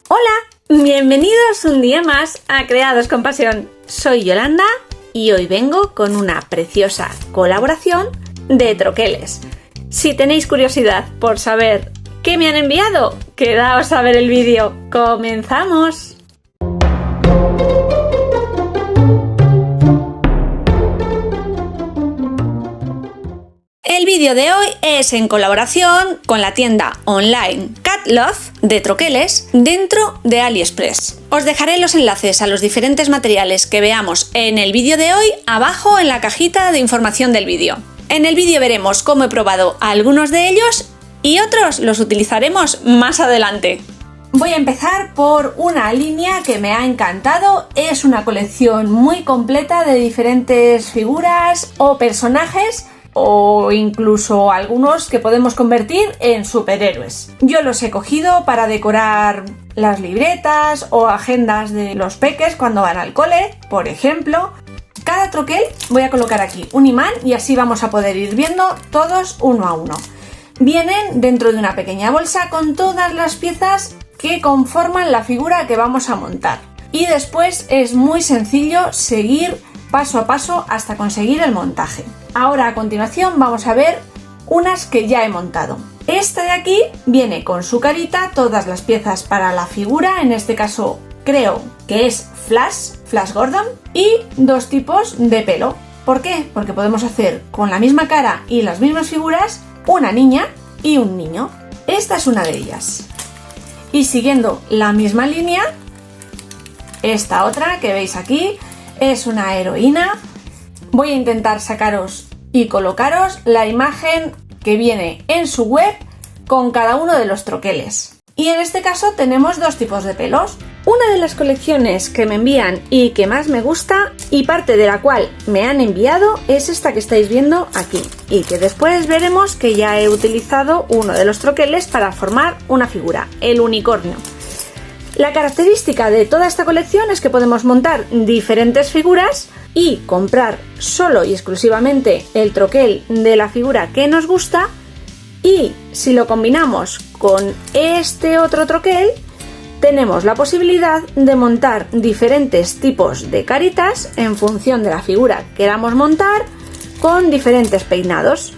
Hola, bienvenidos un día más a Creados con Pasión. Soy Yolanda y hoy vengo con una preciosa colaboración de troqueles. Si tenéis curiosidad por saber qué me han enviado, quedaos a ver el vídeo. ¡Comenzamos! El vídeo de hoy es en colaboración con la tienda online Catlove de troqueles dentro de AliExpress. Os dejaré los enlaces a los diferentes materiales que veamos en el vídeo de hoy abajo en la cajita de información del vídeo. En el vídeo veremos cómo he probado algunos de ellos y otros los utilizaremos más adelante. Voy a empezar por una línea que me ha encantado. Es una colección muy completa de diferentes figuras o personajes, o incluso algunos que podemos convertir en superhéroes. Yo los he cogido para decorar las libretas o agendas de los peques cuando van al cole, por ejemplo. Cada troquel voy a colocar aquí un imán y así vamos a poder ir viendo todos uno a uno. Vienen dentro de una pequeña bolsa con todas las piezas que conforman la figura que vamos a montar. Y después es muy sencillo seguir paso a paso hasta conseguir el montaje. Ahora a continuación vamos a ver unas que ya he montado. Esta de aquí viene con su carita, todas las piezas para la figura, en este caso creo que es Flash Gordon, y dos tipos de pelo. ¿Por qué? Porque podemos hacer con la misma cara y las mismas figuras una niña y un niño. Esta es una de ellas. Y siguiendo la misma línea, esta otra que veis aquí es una heroína. Voy a intentar sacaros y colocaros la imagen que viene en su web con cada uno de los troqueles. Y en este caso tenemos dos tipos de pelos. Una de las colecciones que me envían y que más me gusta y parte de la cual me han enviado es esta que estáis viendo aquí, y que después veremos que ya he utilizado uno de los troqueles para formar una figura, el unicornio. La característica de toda esta colección es que podemos montar diferentes figuras y comprar solo y exclusivamente el troquel de la figura que nos gusta, y si lo combinamos con este otro troquel tenemos la posibilidad de montar diferentes tipos de caritas en función de la figura que queramos montar con diferentes peinados.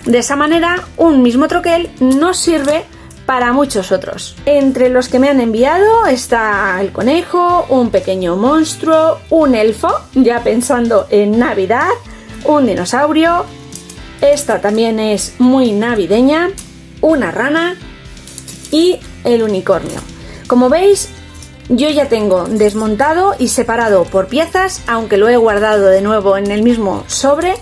De esa manera un mismo troquel nos sirve para muchos otros. Entre los que me han enviado está el conejo, un pequeño monstruo, un elfo, ya pensando en Navidad, un dinosaurio, esta también es muy navideña, una rana y el unicornio. Como veis, yo ya tengo desmontado y separado por piezas, aunque lo he guardado de nuevo en el mismo sobre,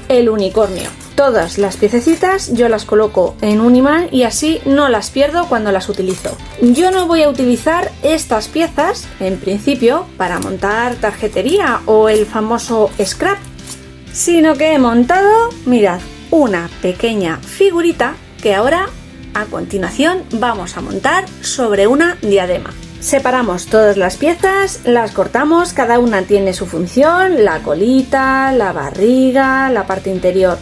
el unicornio. Todas las piececitas yo las coloco en un imán y así no las pierdo cuando las utilizo. Yo no voy a utilizar estas piezas, en principio, para montar tarjetería o el famoso scrap, sino que he montado, mirad, una pequeña figurita que ahora, a continuación, vamos a montar sobre una diadema. Separamos todas las piezas, las cortamos, cada una tiene su función, la colita, la barriga, la parte interior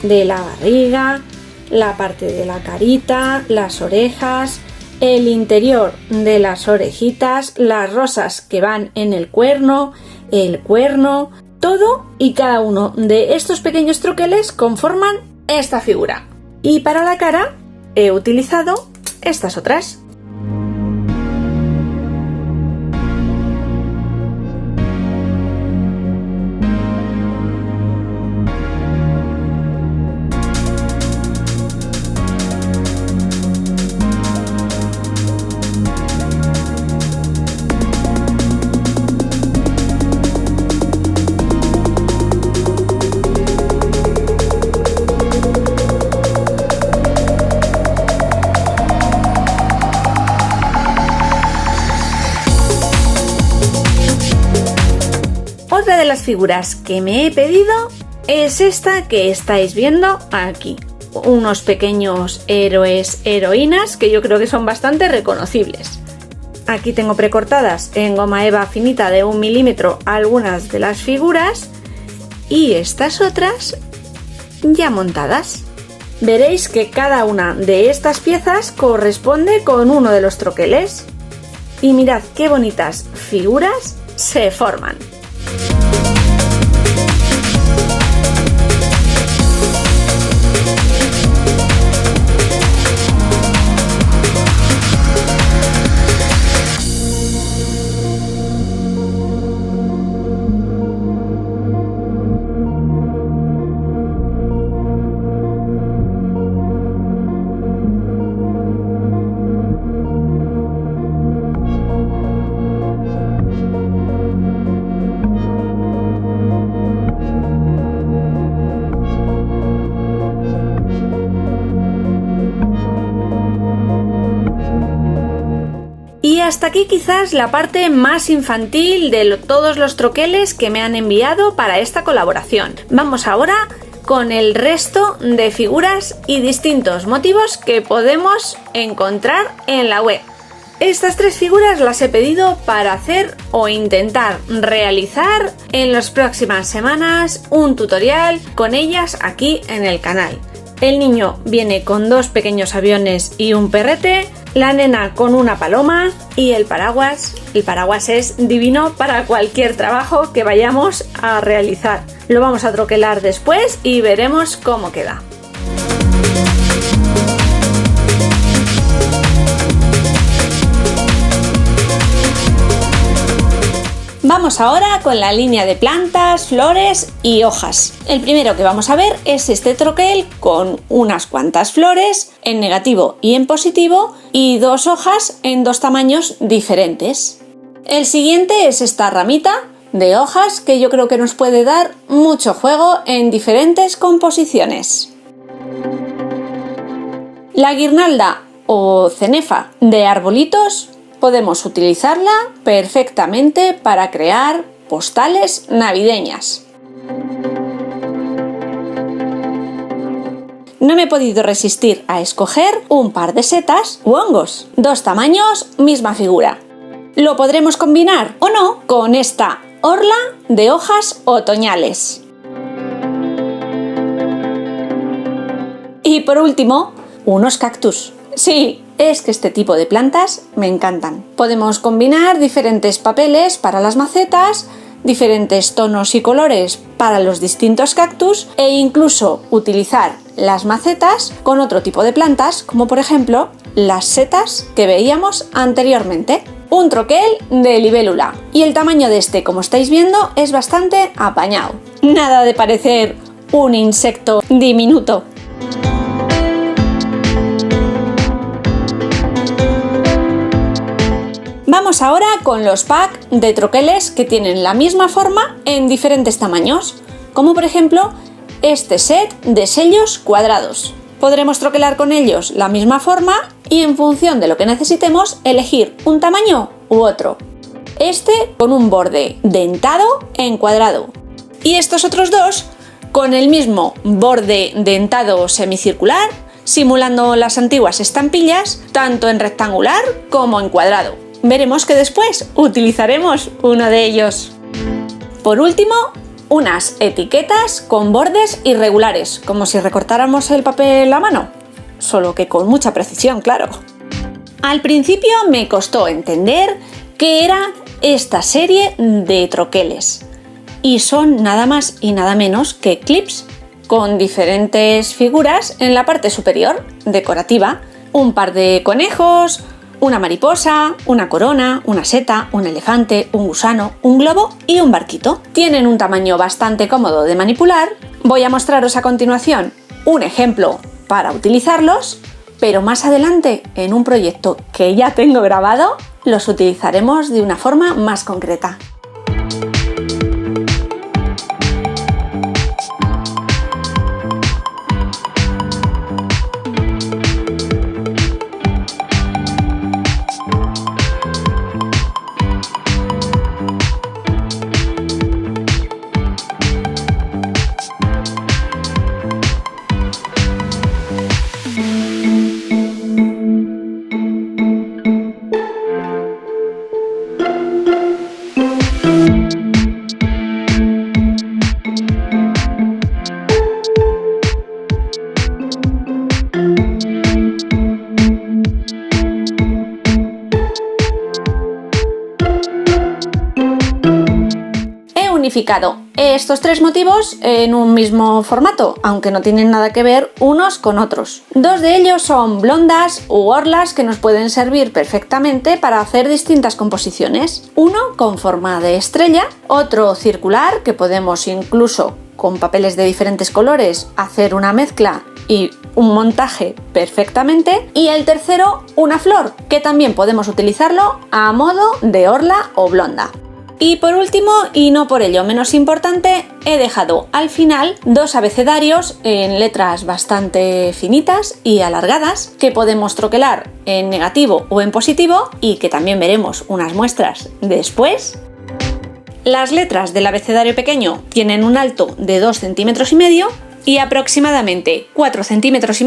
de la barriga, la parte de la carita, las orejas, el interior de las orejitas, las rosas que van en el cuerno, todo y cada uno de estos pequeños troqueles conforman esta figura. Y para la cara he utilizado estas otras. Otra de las figuras que me he pedido es esta que estáis viendo aquí. Unos pequeños héroes, heroínas que yo creo que son bastante reconocibles. Aquí tengo precortadas en goma eva finita de 1 milímetro algunas de las figuras y estas otras ya montadas. Veréis que cada una de estas piezas corresponde con uno de los troqueles. y mirad qué bonitas figuras se forman. Y hasta aquí quizás la parte más infantil de todos los troqueles que me han enviado para esta colaboración. Vamos ahora con el resto de figuras y distintos motivos que podemos encontrar en la web. Estas 3 figuras las he pedido para hacer o intentar realizar en las próximas semanas un tutorial con ellas aquí en el canal. El niño viene con 2 pequeños aviones y un perrete, la nena con una paloma y el paraguas. El paraguas es divino para cualquier trabajo que vayamos a realizar. Lo vamos a troquelar después y veremos cómo queda. Vamos ahora con la línea de plantas, flores y hojas. El primero que vamos a ver es este troquel con unas cuantas flores en negativo y en positivo y 2 hojas en 2 tamaños diferentes. El siguiente es esta ramita de hojas que yo creo que nos puede dar mucho juego en diferentes composiciones. La guirnalda o cenefa de arbolitos podemos utilizarla perfectamente para crear postales navideñas. No me he podido resistir a escoger un par de setas u hongos, 2 tamaños, misma figura. Lo podremos combinar o no con esta orla de hojas otoñales. Y por último, unos cactus. Sí, es que este tipo de plantas me encantan. Podemos combinar diferentes papeles para las macetas, diferentes tonos y colores para los distintos cactus e incluso utilizar las macetas con otro tipo de plantas, como por ejemplo las setas que veíamos anteriormente. Un troquel de libélula. Y el tamaño de este, como estáis viendo, es bastante apañado. Nada de parecer un insecto diminuto. Vamos ahora con los packs de troqueles que tienen la misma forma en diferentes tamaños, como por ejemplo este set de sellos cuadrados. Podremos troquelar con ellos la misma forma y en función de lo que necesitemos elegir un tamaño u otro. Este con un borde dentado en cuadrado y estos otros 2 con el mismo borde dentado semicircular, simulando las antiguas estampillas tanto en rectangular como en cuadrado. Veremos que después utilizaremos uno de ellos. Por último, unas etiquetas con bordes irregulares, como si recortáramos el papel a mano, solo que con mucha precisión, claro. Al principio me costó entender qué era esta serie de troqueles, y son nada más y nada menos que clips con diferentes figuras en la parte superior, decorativa, un par de conejos, una mariposa, una corona, una seta, un elefante, un gusano, un globo y un barquito. Tienen un tamaño bastante cómodo de manipular. Voy a mostraros a continuación un ejemplo para utilizarlos, pero más adelante, en un proyecto que ya tengo grabado, los utilizaremos de una forma más concreta. simplificado estos 3 motivos en un mismo formato, aunque no tienen nada que ver unos con otros. 2 de ellos son blondas u orlas que nos pueden servir perfectamente para hacer distintas composiciones. Uno con forma de estrella, otro circular que podemos incluso con papeles de diferentes colores hacer una mezcla y un montaje perfectamente, y el tercero una flor que también podemos utilizarlo a modo de orla o blonda. Y por último, y no por ello menos importante, he dejado al final 2 abecedarios en letras bastante finitas y alargadas que podemos troquelar en negativo o en positivo y que también veremos unas muestras después. Las letras del abecedario pequeño tienen un alto de 2,5 centímetros y aproximadamente 4,5 centímetros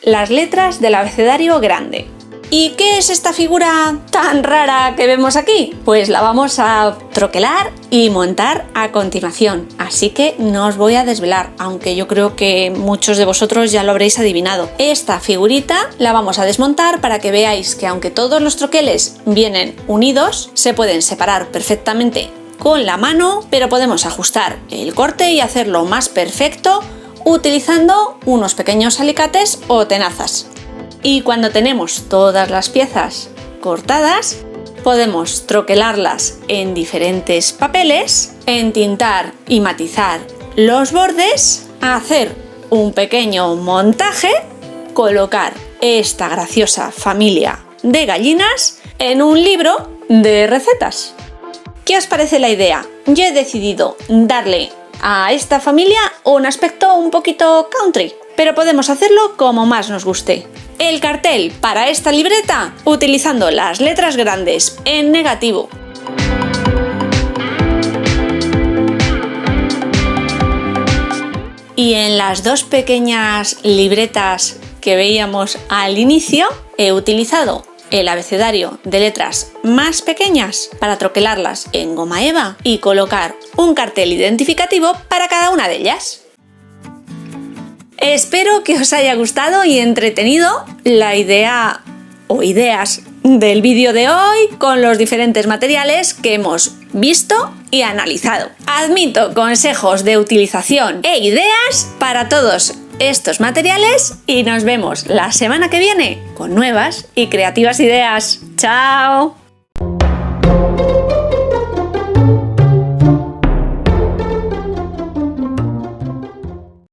las letras del abecedario grande. ¿Y qué es esta figura tan rara que vemos aquí? Pues la vamos a troquelar y montar a continuación, así que no os voy a desvelar, aunque yo creo que muchos de vosotros ya lo habréis adivinado. Esta figurita la vamos a desmontar para que veáis que aunque todos los troqueles vienen unidos, se pueden separar perfectamente con la mano, pero podemos ajustar el corte y hacerlo más perfecto utilizando unos pequeños alicates o tenazas. Y cuando tenemos todas las piezas cortadas, podemos troquelarlas en diferentes papeles, entintar y matizar los bordes, hacer un pequeño montaje, colocar esta graciosa familia de gallinas en un libro de recetas. ¿Qué os parece la idea? Yo he decidido darle a esta familia un aspecto un poquito country, pero podemos hacerlo como más nos guste. El cartel para esta libreta, utilizando las letras grandes en negativo. Y en las 2 pequeñas libretas que veíamos al inicio, he utilizado el abecedario de letras más pequeñas para troquelarlas en goma eva y colocar un cartel identificativo para cada una de ellas. Espero que os haya gustado y entretenido la idea o ideas del vídeo de hoy con los diferentes materiales que hemos visto y analizado. Admito consejos de utilización e ideas para todos estos materiales y nos vemos la semana que viene con nuevas y creativas ideas. ¡Chao!